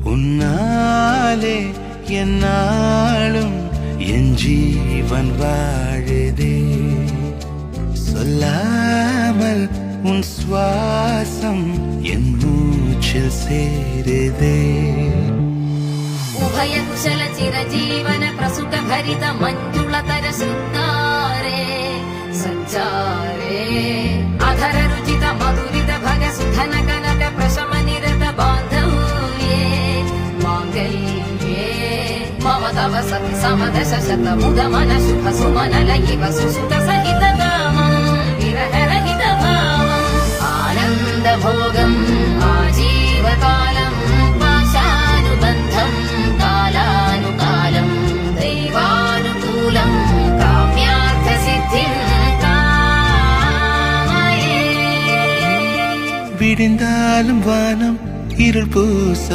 உன்னாலே என்னாலும் என் ஜீவன் வாழுதே. சொல்லாமல் உன் சுவாசம் என் மூச்சில் சேருதே. ഉഭയ കുശല ചിരജീവന പ്രസുഖ ഭരിത മഞ്ജുളതര ശൃംഗാരേ സഞ്ചാരേ അധര രുചിത മധുരിത ഭഗ സുധന കനക പ്രശമ നിരത ബാന്ധവ്യേ മാംഗല്യേ മമ തവ സതി സമദശ ശത മുദ മന ശുഭ സുമനല ഇവ സുസുത സഹിത കാമം വിരഹരഹിത ഭാവം ആനന്ദ ഭോഗം ആജീവകാലം പാശാനുബന്ധം കാലാനുകാലം ദൈവാനുകൂലം കാമ്യാർത്ഥ സിദ്ധിം காமயே. விடிந்தாலும் வானம் இருள் பூச